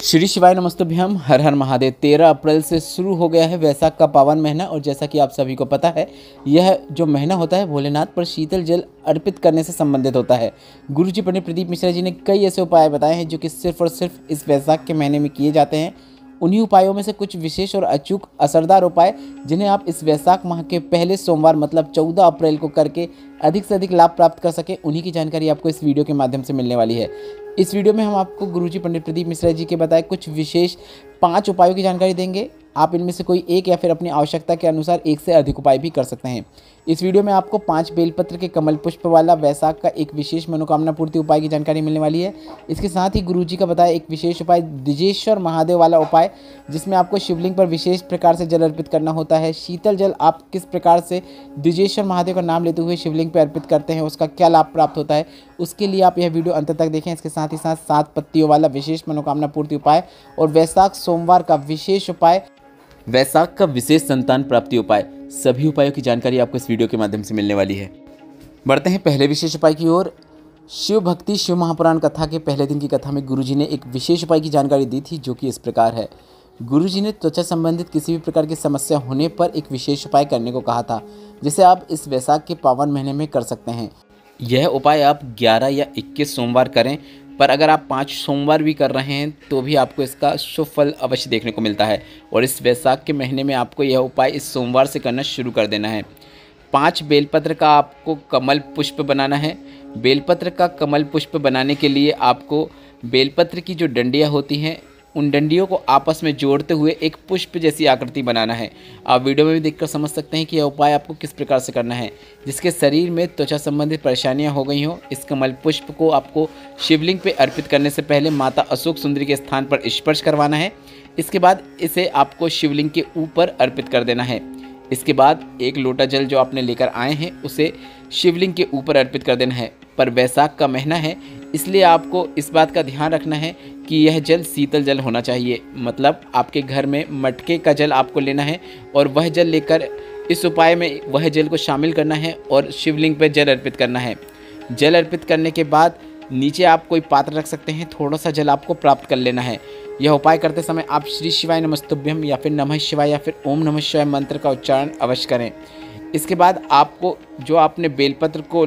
श्री शिवाय नमस्तुभ्यम। हर हर महादेव। 13 अप्रैल से शुरू हो गया है वैशाख का पावन महीना और जैसा कि आप सभी को पता है यह जो महीना होता है भोलेनाथ पर शीतल जल अर्पित करने से संबंधित होता है। गुरुजी पंडित प्रदीप मिश्रा जी ने कई ऐसे उपाय बताए हैं जो कि सिर्फ और सिर्फ इस वैशाख के महीने में किए जाते हैं। उन्हीं उपायों में से कुछ विशेष और अचूक असरदार उपाय जिन्हें आप इस वैशाख माह के पहले सोमवार मतलब 14 अप्रैल को करके अधिक से अधिक लाभ प्राप्त कर सके, उन्हीं की जानकारी आपको इस वीडियो के माध्यम से मिलने वाली है। इस वीडियो में हम आपको गुरुजी पंडित प्रदीप मिश्रा जी के बताए कुछ विशेष 5 उपायों की जानकारी देंगे। आप इनमें से कोई एक या फिर अपनी आवश्यकता के अनुसार एक से अधिक उपाय भी कर सकते हैं। इस वीडियो में आपको 5 बेलपत्र के कमल पुष्प वाला वैशाख का एक विशेष मनोकामना पूर्ति उपाय की जानकारी मिलने वाली है। इसके साथ ही गुरुजी का बताया एक विशेष उपाय द्विजेश्वर महादेव वाला उपाय, जिसमें आपको शिवलिंग पर विशेष प्रकार से जल अर्पित करना होता है। शीतल जल आप किस प्रकार से द्विजेश्वर महादेव का नाम लेते हुए शिवलिंग पर अर्पित करते हैं, उसका क्या लाभ प्राप्त होता है, उसके लिए आप यह वीडियो अंत तक देखें। इसके साथ ही साथ 7 पत्तियों वाला विशेष मनोकामना पूर्ति उपाय और वैशाख सोमवार का विशेष उपाय, वैशाख का विशेष संतान प्राप्ति उपाय, सभी उपायों की जानकारी आपको इस वीडियो के माध्यम से मिलने वाली है। बढ़ते हैं पहले विशेष उपाय की ओर। शिव भक्ति शिव महापुराण कथा के पहले दिन की कथा में गुरुजी ने एक विशेष उपाय की जानकारी दी थी, जो कि इस प्रकार है। गुरुजी ने त्वचा संबंधित किसी भी प्रकार की समस्या होने पर एक विशेष उपाय करने को कहा था, जिसे आप इस वैशाख के पावन महीने में कर सकते हैं। यह उपाय आप 11 या 21 सोमवार करें, पर अगर आप 5 सोमवार भी कर रहे हैं तो भी आपको इसका शुभ फल अवश्य देखने को मिलता है। और इस वैशाख के महीने में आपको यह उपाय इस सोमवार से करना शुरू कर देना है। 5 बेलपत्र का आपको कमल पुष्प बनाना है। बेलपत्र का कमल पुष्प बनाने के लिए आपको बेलपत्र की जो डंडियाँ होती हैं उन डंडियों को आपस में जोड़ते हुए एक पुष्प जैसी आकृति बनाना है। आप वीडियो में भी देखकर समझ सकते हैं कि यह उपाय आपको किस प्रकार से करना है। जिसके शरीर में त्वचा संबंधित परेशानियां हो गई हों, इस कमल पुष्प को आपको शिवलिंग पे अर्पित करने से पहले माता अशोक सुंदरी के स्थान पर स्पर्श करवाना है। इसके बाद इसे आपको शिवलिंग के ऊपर अर्पित कर देना है। इसके बाद 1 लोटा जल जो आपने लेकर आए हैं उसे शिवलिंग के ऊपर अर्पित कर देना है। पर वैशाख का महीना है, इसलिए आपको इस बात का ध्यान रखना है कि यह जल शीतल जल होना चाहिए। मतलब आपके घर में मटके का जल आपको लेना है और वह जल लेकर इस उपाय में वह जल को शामिल करना है और शिवलिंग पर जल अर्पित करना है। जल अर्पित करने के बाद नीचे आप कोई पात्र रख सकते हैं, थोड़ा सा जल आपको प्राप्त कर लेना है। यह उपाय करते समय आप श्री शिवाय नमस्तुभ्यम या फिर नमः शिवाय या फिर ओम नमः शिवाय मंत्र का उच्चारण अवश्य करें। इसके बाद आपको जो आपने बेलपत्र को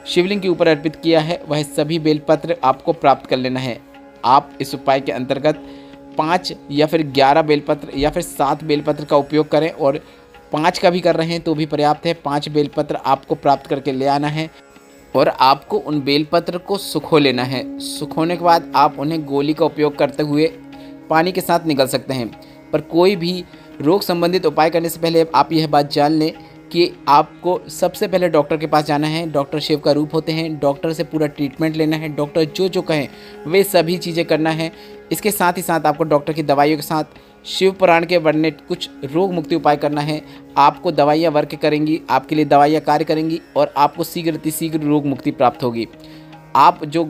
शिवलिंग के ऊपर अर्पित किया है वह सभी बेलपत्र आपको प्राप्त कर लेना है। आप इस उपाय के अंतर्गत 5 या फिर 11 बेलपत्र या फिर 7 बेलपत्र का उपयोग करें, और 5 का भी कर रहे हैं तो भी पर्याप्त है। 5 बेलपत्र आपको प्राप्त करके ले आना है और आपको उन बेलपत्र को सुखो लेना है। सुखोने के बाद आप उन्हें गोली का उपयोग करते हुए पानी के साथ निगल सकते हैं। पर कोई भी रोग संबंधित उपाय करने से पहले आप यह बात जान लें कि आपको सबसे पहले डॉक्टर के पास जाना है। डॉक्टर शिव का रूप होते हैं, डॉक्टर से पूरा ट्रीटमेंट लेना है। डॉक्टर जो जो कहें वे सभी चीज़ें करना है। इसके साथ ही साथ आपको डॉक्टर की दवाइयों के साथ शिव पुराण के वर्णित कुछ रोग मुक्ति उपाय करना है। आपको दवाइयाँ वर्क करेंगी, आपके लिए दवाइयाँ कार्य करेंगी और आपको शीघ्र रोग मुक्ति प्राप्त होगी। आप जो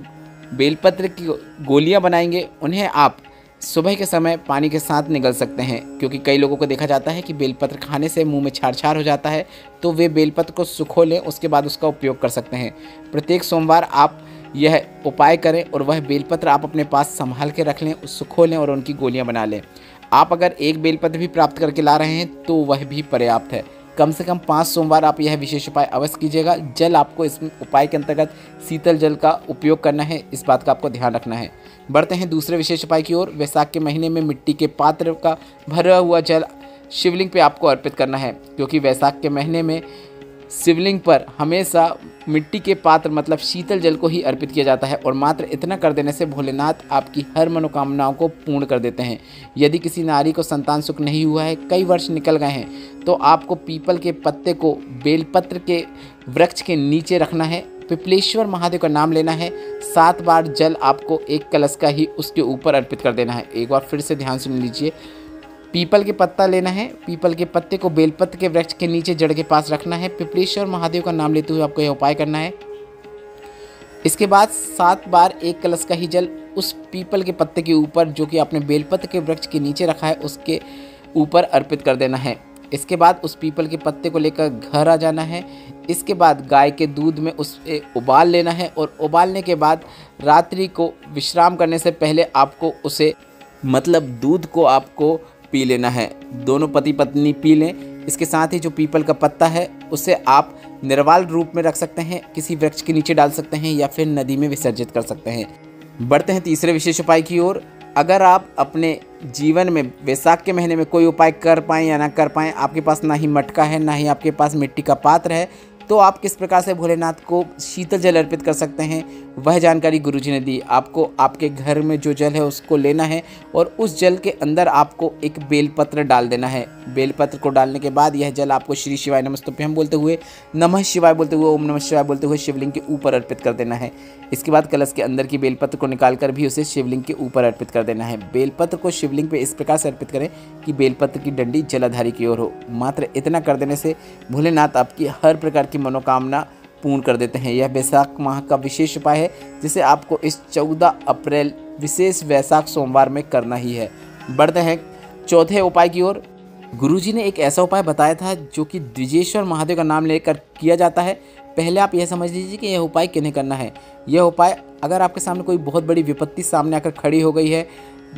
बेलपत्र की गोलियाँ बनाएंगे उन्हें आप सुबह के समय पानी के साथ निगल सकते हैं, क्योंकि कई लोगों को देखा जाता है कि बेलपत्र खाने से मुंह में छार-छार हो जाता है, तो वे बेलपत्र को सुखो लें, उसके बाद उसका उपयोग कर सकते हैं। प्रत्येक सोमवार आप यह उपाय करें और वह बेलपत्र आप अपने पास संभाल के रख लें, सुखो लें और उनकी गोलियां बना लें। आप अगर 1 बेलपत्र भी प्राप्त करके ला रहे हैं तो वह भी पर्याप्त है। कम से कम 5 सोमवार आप यह विशेष उपाय अवश्य कीजिएगा। जल आपको इस उपाय के अंतर्गत शीतल जल का उपयोग करना है, इस बात का आपको ध्यान रखना है। बढ़ते हैं दूसरे विशेष उपाय की ओर। वैशाख के महीने में मिट्टी के पात्र का भरा हुआ जल शिवलिंग पे आपको अर्पित करना है, क्योंकि वैशाख के महीने में शिवलिंग पर हमेशा मिट्टी के पात्र मतलब शीतल जल को ही अर्पित किया जाता है। और मात्र इतना कर देने से भोलेनाथ आपकी हर मनोकामनाओं को पूर्ण कर देते हैं। यदि किसी नारी को संतान सुख नहीं हुआ है, कई वर्ष निकल गए हैं, तो आपको पीपल के पत्ते को बेलपत्र के वृक्ष के नीचे रखना है। पिपलेश्वर महादेव का नाम लेना है। 7 बार जल आपको 1 कलश का ही उसके ऊपर अर्पित कर देना है। एक बार फिर से ध्यान सुन लीजिए। पीपल के पत्ता लेना है, पीपल के पत्ते को बेलपत्र के वृक्ष के नीचे जड़ के पास रखना है। पिपलेश्वर महादेव का नाम लेते हुए आपको यह उपाय करना है। इसके बाद 7 बार 1 कलश का ही जल उस पीपल के पत्ते के ऊपर जो कि आपने बेलपत्र के वृक्ष के नीचे रखा है उसके ऊपर अर्पित कर देना है। इसके बाद उस पीपल के पत्ते को लेकर घर आ जाना है। इसके बाद गाय के दूध में उसे उबाल लेना है और उबालने के बाद रात्रि को विश्राम करने से पहले आपको उसे मतलब दूध को आपको पी लेना है, दोनों पति पत्नी पी लें। इसके साथ ही जो पीपल का पत्ता है उसे आप निर्वाल रूप में रख सकते हैं, किसी वृक्ष के नीचे डाल सकते हैं या फिर नदी में विसर्जित कर सकते हैं। बढ़ते हैं तीसरे विशेष उपाय की ओर। अगर आप अपने जीवन में वैशाख के महीने में कोई उपाय कर पाएँ या ना कर पाएँ, आपके पास ना ही मटका है ना ही आपके पास मिट्टी का पात्र है, तो आप किस प्रकार से भोलेनाथ को शीतल जल अर्पित कर सकते हैं, वह जानकारी गुरुजी ने दी। आपको आपके घर में जो जल है उसको लेना है और उस जल के अंदर आपको एक बेलपत्र डाल देना है। बेलपत्र को डालने के बाद यह जल आपको श्री शिवाय नमस्तुभ्यम बोलते हुए, नमः शिवाय बोलते हुए, ओम नमः शिवाय बोलते हुए शिवलिंग के ऊपर अर्पित कर देना है। इसके बाद कलश के अंदर की बेलपत्र को निकालकर भी उसे शिवलिंग के ऊपर अर्पित कर देना है। बेलपत्र को शिवलिंग पे इस प्रकार से अर्पित करें कि बेलपत्र की डंडी जलाधारी की ओर हो। मात्र इतना कर देने से भोलेनाथ आपकी हर प्रकार की मनोकामना पूर्ण कर देते हैं। यह वैशाख माह का विशेष उपाय है जिसे आपको इस 14 अप्रैल विशेष वैशाख सोमवार में करना ही है। बढ़ते हैं चौथे उपाय की ओर। गुरुजी ने एक ऐसा उपाय बताया था जो कि द्विजेश्वर महादेव का नाम लेकर किया जाता है। पहले आप यह समझ लीजिए कि यह उपाय किन्हें करना है। यह उपाय अगर आपके सामने कोई बहुत बड़ी विपत्ति सामने आकर खड़ी हो गई है,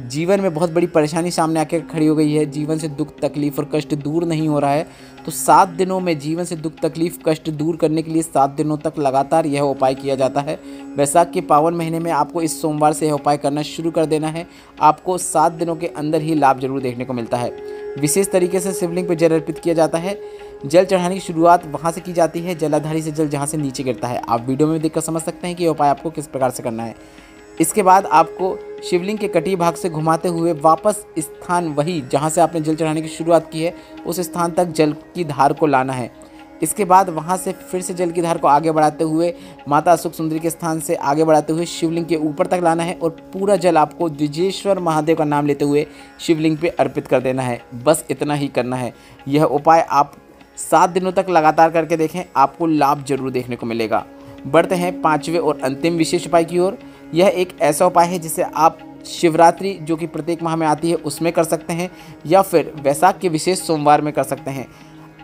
जीवन में बहुत बड़ी परेशानी सामने आकर खड़ी हो गई है, जीवन से दुख तकलीफ और कष्ट दूर नहीं हो रहा है, तो 7 दिनों में जीवन से दुख तकलीफ कष्ट दूर करने के लिए 7 दिनों तक लगातार यह उपाय किया जाता है। वैशाख के पावन महीने में आपको इस सोमवार से यह उपाय करना शुरू कर देना है। आपको 7 दिनों के अंदर ही लाभ जरूर देखने को मिलता है। विशेष तरीके से शिवलिंग पर जल अर्पित किया जाता है। जल चढ़ाने की शुरुआत वहाँ से की जाती है, जलाधारी से जल जहाँ से नीचे गिरता है। आप वीडियो में देखकर समझ सकते हैं कि यह उपाय आपको किस प्रकार से करना है। इसके बाद आपको शिवलिंग के कटी भाग से घुमाते हुए वापस स्थान वही जहाँ से आपने जल चढ़ाने की शुरुआत की है उस स्थान तक जल की धार को लाना है। इसके बाद वहाँ से फिर से जल की धार को आगे बढ़ाते हुए माता अशोक सुंदरी के स्थान से आगे बढ़ाते हुए शिवलिंग के ऊपर तक लाना है और पूरा जल आपको द्विजेश्वर महादेव का नाम लेते हुए शिवलिंग पे अर्पित कर देना है। बस इतना ही करना है। यह उपाय आप 7 दिनों तक लगातार करके देखें, आपको लाभ जरूर देखने को मिलेगा। बढ़ते हैं 5वें और अंतिम विशेष उपाय की ओर। यह एक ऐसा उपाय है जिसे आप शिवरात्रि जो कि प्रत्येक माह में आती है उसमें कर सकते हैं या फिर वैशाख के विशेष सोमवार में कर सकते हैं।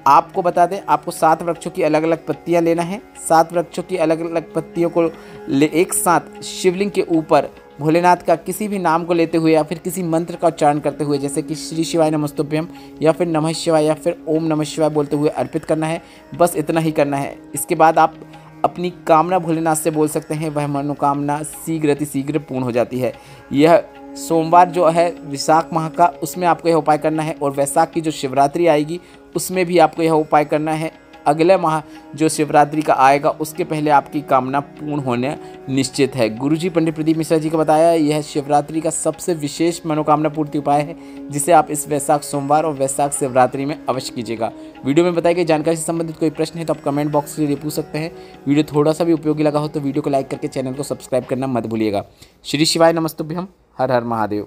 आपको बता दें, आपको 7 वृक्षों की अलग अलग पत्तियां लेना है। 7 वृक्षों की अलग अलग पत्तियों को एक साथ शिवलिंग के ऊपर भोलेनाथ का किसी भी नाम को लेते हुए या फिर किसी मंत्र का उच्चारण करते हुए, जैसे कि श्री शिवाय नमस्तुभ्यम या फिर नमः शिवाय या फिर ओम नमः शिवाय बोलते हुए अर्पित करना है। बस इतना ही करना है। इसके बाद आप अपनी कामना भोलेनाथ से बोल सकते हैं, वह मनोकामना शीघ्र अतिशीघ्र पूर्ण हो जाती है। यह सोमवार जो है विशाख माह का, उसमें आपको यह उपाय करना है और वैशाख की जो शिवरात्रि आएगी उसमें भी आपको यह उपाय करना है। अगले माह जो शिवरात्रि का आएगा उसके पहले आपकी कामना पूर्ण होने निश्चित है। गुरुजी पंडित प्रदीप मिश्रा जी का बताया यह शिवरात्रि का सबसे विशेष मनोकामना पूर्ति उपाय है जिसे आप इस वैशाख सोमवार और वैशाख शिवरात्रि में अवश्य कीजिएगा। वीडियो में बताई गई जानकारी से संबंधित कोई प्रश्न है तो आप कमेंट बॉक्स के लिए पूछ सकते हैं। वीडियो थोड़ा सा भी उपयोगी लगा हो तो वीडियो को लाइक करके चैनल को सब्सक्राइब करना मत भूलिएगा। श्री शिवाय नमस्तुभ्यम। हर हर महादेव।